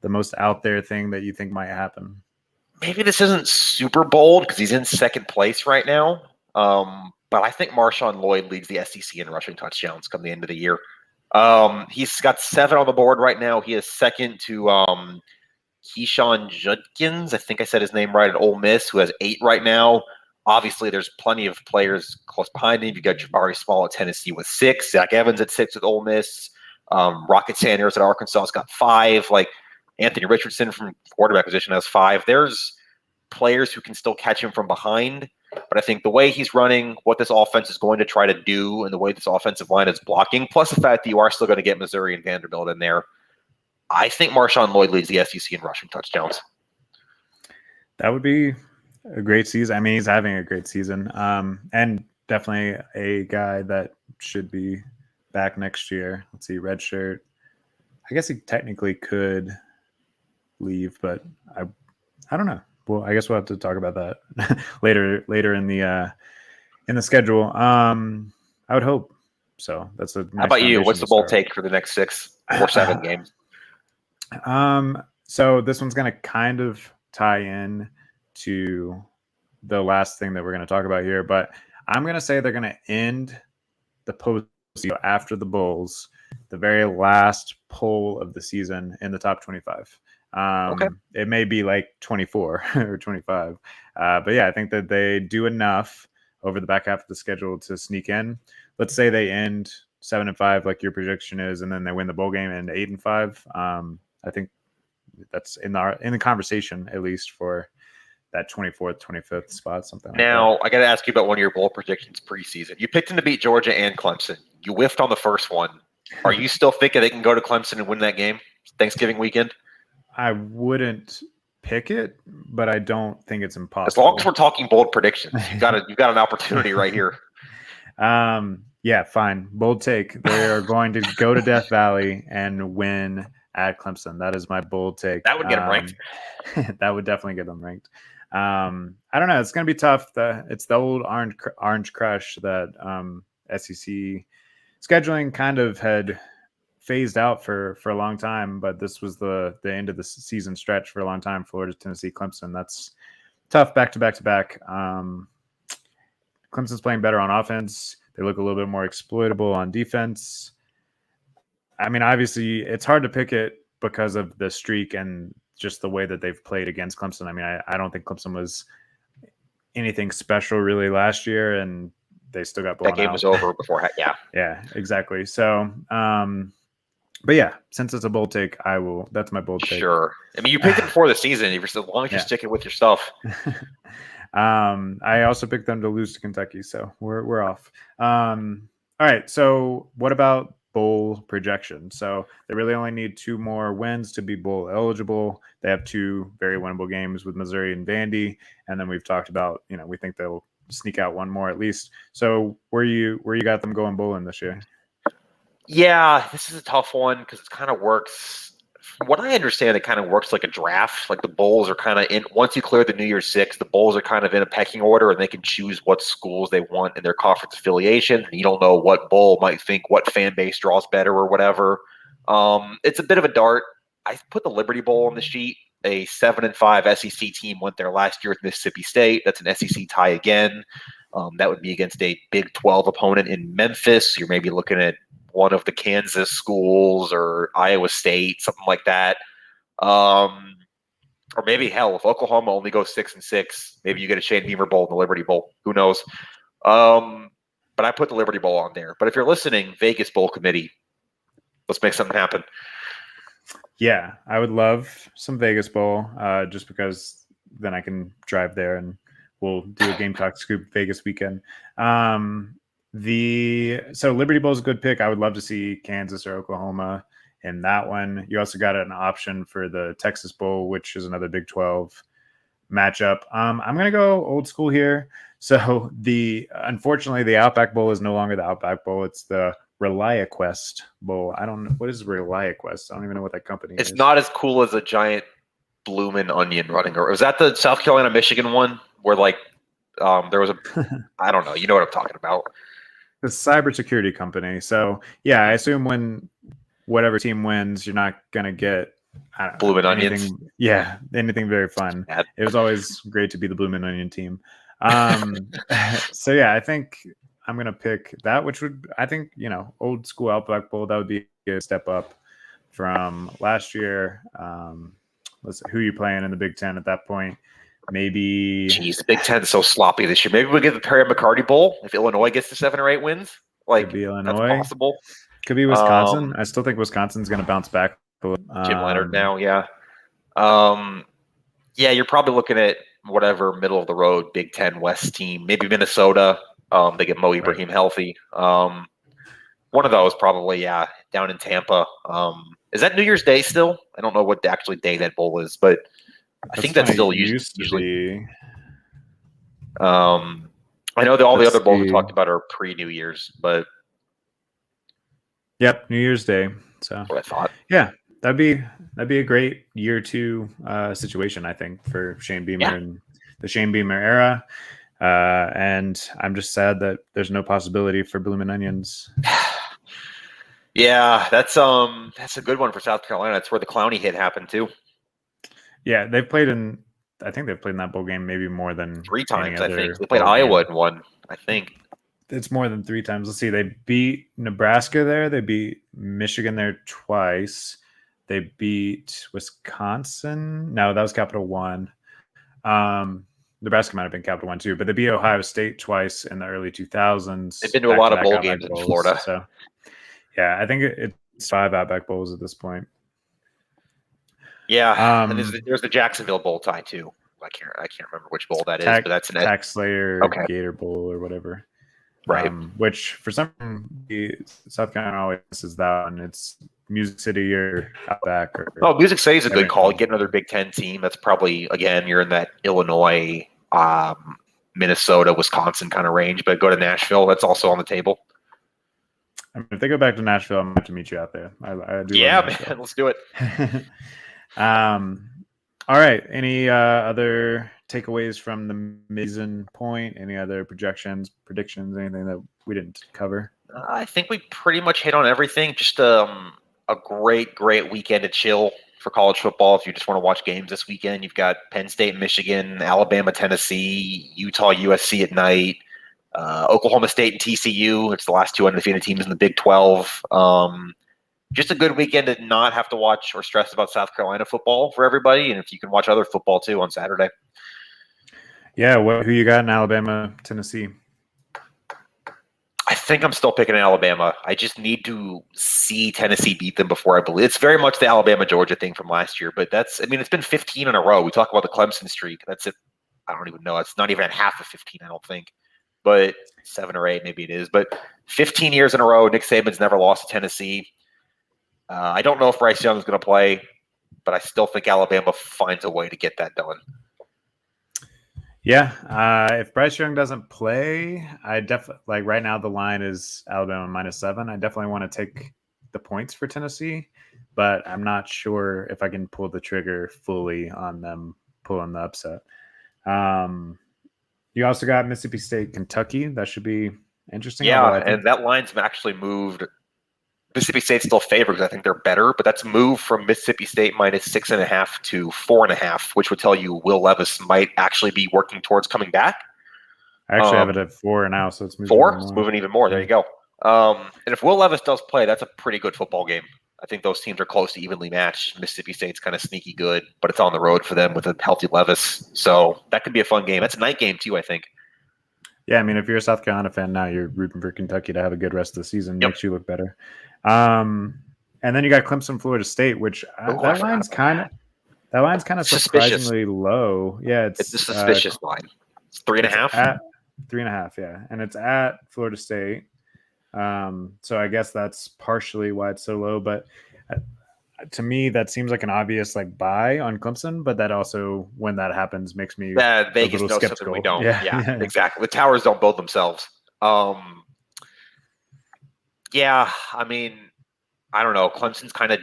most out there thing that you think might happen? Maybe this isn't super bold because he's in second place right now. But I think Marshawn Lloyd leads the SEC in rushing touchdowns come the end of the year. He's got 7 on the board right now. He is second to Keyshawn Judkins. I think I said his name right at Ole Miss, who has 8 right now. Obviously, there's plenty of players close behind him. You got Jabari Small at Tennessee with 6, Zach Evans at 6 with Ole Miss, Rocket Sanders at Arkansas has got 5. Like Anthony Richardson from quarterback position has 5. There's players who can still catch him from behind. But I think the way he's running, what this offense is going to try to do, and the way this offensive line is blocking, plus the fact that you are still going to get Missouri and Vanderbilt in there, I think Marshawn Lloyd leads the SEC in rushing touchdowns. That would be a great season. I mean, he's having a great season, and definitely a guy that should be back next year. Let's see, redshirt. I guess he technically could leave, but I don't know. Well, I guess we'll have to talk about that later in the schedule. I would hope so. That's a nice. How about you? What's the bold take for the next 6 or 7 games? So this one's going to kind of tie in to the last thing that we're going to talk about here, but I'm going to say they're going to end the postseason after the Bulls, the very last poll of the season in the top 25. Okay. It may be like 24 or 25. But yeah, I think that they do enough over the back half of the schedule to sneak in. Let's say they end 7-5, like your prediction is, and then they win the bowl game and 8-5. I think that's in the conversation, at least for that 24th, 25th spot, something now, like that. I got to ask you about one of your bowl predictions preseason. You picked them to beat Georgia and Clemson. You whiffed on the first one. Are you still thinking they can go to Clemson and win that game Thanksgiving weekend? I wouldn't pick it, but I don't think it's impossible. As long as we're talking bold predictions, you've got an opportunity right here. Yeah, fine. Bold take. They are going to go to Death Valley and win at Clemson. That is my bold take. That would get them ranked. That would definitely get them ranked. I don't know. It's going to be tough. It's the old orange crush that SEC scheduling kind of had phased out for a long time, but this was the end of the season stretch for a long time. Florida, Tennessee, Clemson. That's tough back to back. Clemson's playing better on offense. They look a little bit more exploitable on defense. I mean, obviously, it's hard to pick it because of the streak and just the way that they've played against Clemson. I mean, I don't think Clemson was anything special really last year, and they still got blown out. That game was over before. Yeah. Yeah, exactly. So, but yeah, since it's a bold take, that's my bold take. Sure. I mean, you picked it before the season. As long as you're sticking with your stuff. I also picked them to lose to Kentucky, so we're off. All right. So what about bowl projection? So they really only need 2 more wins to be bowl eligible. They have 2 very winnable games with Missouri and Vandy, and then we've talked about, we think they'll sneak out 1 more at least. So where you got them going bowling this year? Yeah, this is a tough one because it kind of works. From what I understand, it kind of works like a draft. Like the bowls are kind of in. Once you clear the New Year's Six, the bowls are kind of in a pecking order, and they can choose what schools they want in their conference affiliation. And you don't know what bowl might think what fan base draws better or whatever. It's a bit of a dart. I put the Liberty Bowl on the sheet. A 7-5 SEC team went there last year with Mississippi State. That's an SEC tie again. That would be against a Big 12 opponent in Memphis. You're maybe looking at one of the Kansas schools or Iowa State, something like that. Or maybe, hell, if Oklahoma only goes 6-6, maybe you get a Shane Beamer Bowl and the Liberty Bowl. Who knows? But I put the Liberty Bowl on there. But if you're listening, Vegas Bowl Committee, let's make something happen. Yeah, I would love some Vegas Bowl, just because then I can drive there and we'll do a Gamecock Scoop Vegas weekend. So Liberty Bowl is a good pick. I would love to see Kansas or Oklahoma in that one. You also got an option for the Texas Bowl, which is another Big 12 matchup. I'm going to go old school here. So unfortunately, the Outback Bowl is no longer the Outback Bowl. It's the ReliaQuest Bowl. I don't know. What is ReliaQuest? I don't even know what that company is. It's not as cool as a giant bloomin' onion running. Or was that the South Carolina, Michigan one where there was a, I don't know. You know what I'm talking about. The cybersecurity company. So yeah, I assume when whatever team wins, you're not going to get bloomin' onions. Yeah, anything very fun. It was always great to be the bloomin' onion team. So yeah, I think I'm going to pick that, which would, I think, old school Outback Bowl, that would be a step up from last year. Let's see, who are you playing in the Big Ten at that point? Maybe. Jeez, the Big Ten is so sloppy this year. Maybe we'll get the Perry McCarty Bowl if Illinois gets to 7 or 8 wins. Could be Illinois. That's possible. Could be Wisconsin. I still think Wisconsin's going to bounce back. Jim Leonard now, yeah. Yeah, you're probably looking at whatever middle of the road Big Ten West team. Maybe Minnesota. They get Mo Ibrahim healthy. One of those probably, yeah, down in Tampa. Is that New Year's Day still? I don't know what actually day that bowl is, but I think that's still usually. I know that all the other bowls we talked about are pre-New Year's, but. Yep, New Year's Day. So that's what I thought. Yeah, that'd be a great year 2 situation, I think, for Shane Beamer and the Shane Beamer era. And I'm just sad that there's no possibility for Bloomin' Onions. Yeah, that's a good one for South Carolina. That's where the Clowney hit happened too. Yeah, I think they've played in that bowl game maybe more than 3 times. I think they played Iowa in one. I think it's more than 3 times. Let's see. They beat Nebraska there. They beat Michigan there twice. They beat Wisconsin. No, that was Capital One. Nebraska might have been Capital One too, but they beat Ohio State twice in the early 2000s. They've been to a lot of bowl games in Florida. So yeah, I think it's 5 Outback Bowls at this point. Yeah, and there's the Jacksonville Bowl tie too. I can't remember which bowl that is, but that's an Tax Slayer Gator Bowl or whatever. Right. Which for some South Carolina always is that one. It's Music City or Outback. Music City is a good call. Get another Big Ten team. That's probably, again, you're in that Illinois, Minnesota, Wisconsin kind of range. But go to Nashville. That's also on the table. I mean, if they go back to Nashville, I'm going to have to meet you out there. I do. Yeah, man. Let's do it. All right. Any other takeaways from the mid-season point? Any other predictions, anything that we didn't cover? I think we pretty much hit on everything. Just a great weekend to chill for college football. If you just want to watch games this weekend, you've got Penn State, Michigan, Alabama, Tennessee, Utah, USC at night, Oklahoma State and TCU. It's the last 2 undefeated teams in the Big 12. Just a good weekend to not have to watch or stress about South Carolina football for everybody. And if you can watch other football too on Saturday. Yeah. Who you got in Alabama, Tennessee? I think I'm still picking Alabama. I just need to see Tennessee beat them before I believe. It's very much the Alabama-Georgia thing from last year, but it's been 15 in a row. We talk about the Clemson streak. That's it. I don't even know. It's not even at half of 15, I don't think. But 7 or 8, maybe it is. But 15 years in a row, Nick Saban's never lost to Tennessee. I don't know if Bryce Young is going to play, but I still think Alabama finds a way to get that done. Yeah, if Bryce Young doesn't play, I definitely right now the line is Alabama -7. I definitely want to take the points for Tennessee, but I'm not sure if I can pull the trigger fully on them pulling the upset. You also got Mississippi State, Kentucky. That should be interesting. Yeah, and that line's actually moved. Mississippi State's still favored because I think they're better, but that's moved from Mississippi State -6.5 to 4.5, which would tell you Will Levis might actually be working towards coming back. I actually have it at 4 now, so it's moving 4? even It's more. moving even more. There you go. And if Will Levis does play, that's a pretty good football game. I think those teams are close to evenly matched. Mississippi State's kind of sneaky good, but it's on the road for them with a healthy Levis. So that could be a fun game. That's a night game, too, I think. Yeah, I mean, if you're a South Carolina fan now, you're rooting for Kentucky to have a good rest of the season. Yep. Makes you look better. And then you got Clemson, Florida State, which that line's kind of suspicious. surprisingly low. Yeah, It's a suspicious line. It's 3.5. At 3.5, yeah, and it's at Florida State. So I guess that's partially why it's so low. But to me, that seems like an obvious buy on Clemson. But that also, when that happens, makes me Vegas a little knows skeptical. something we don't. Yeah, Exactly. The towers don't build themselves. Yeah, I mean, I don't know. Clemson's kind of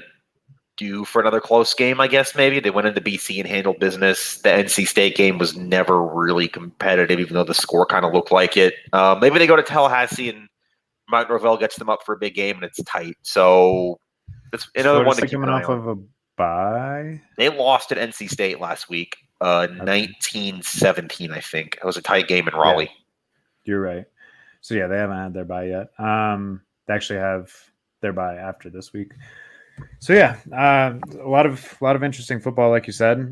due for another close game, I guess. Maybe they went into BC and handled business. The NC State game was never really competitive, even though the score kind of looked like it. Maybe they go to Tallahassee and Mount Norvell gets them up for a big game and it's tight. So it's another one to keep coming an eye off on. of a bye. They lost at NC State last week, 19-17, I think. It was a tight game in Raleigh. Yeah, you're right. So yeah, they haven't had their bye yet. They actually have their bye after this week. So yeah, a lot of interesting football, like you said.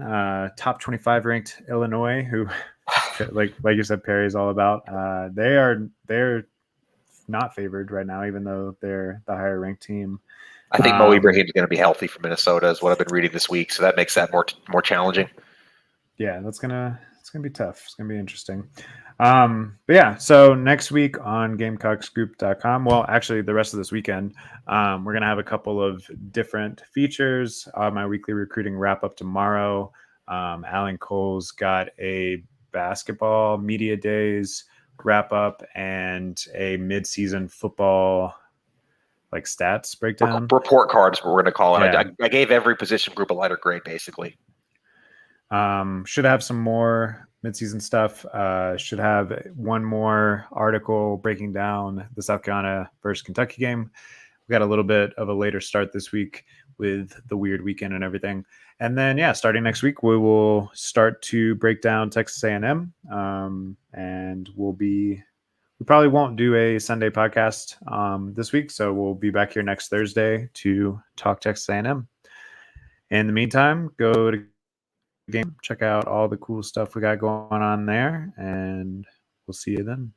Top 25 ranked Illinois, who, like you said, Perry's all about. They're not favored right now, even though they're the higher ranked team. I think Mo Ibrahim's going to be healthy for Minnesota, is what I've been reading this week. So that makes that more challenging. Yeah, it's gonna be tough. It's gonna be interesting. But yeah, so next week on GamecockScoop.com, well, actually the rest of this weekend, we're gonna have a couple of different features. My weekly recruiting wrap up tomorrow. Alan Cole's got a basketball media days wrap up and a mid-season football stats breakdown. Report cards, what we're going to call it. Yeah. I gave every position group a lighter grade, basically. Should have some more midseason stuff. Should have one more article breaking down the South Carolina versus Kentucky game. We got a little bit of a later start this week with the weird weekend and everything. And then, yeah, starting next week, we will start to break down Texas A&M. And we probably won't do a Sunday podcast this week. So we'll be back here next Thursday to talk Texas A&M. In the meantime, go to game, check out all the cool stuff we got going on there, and we'll see you then.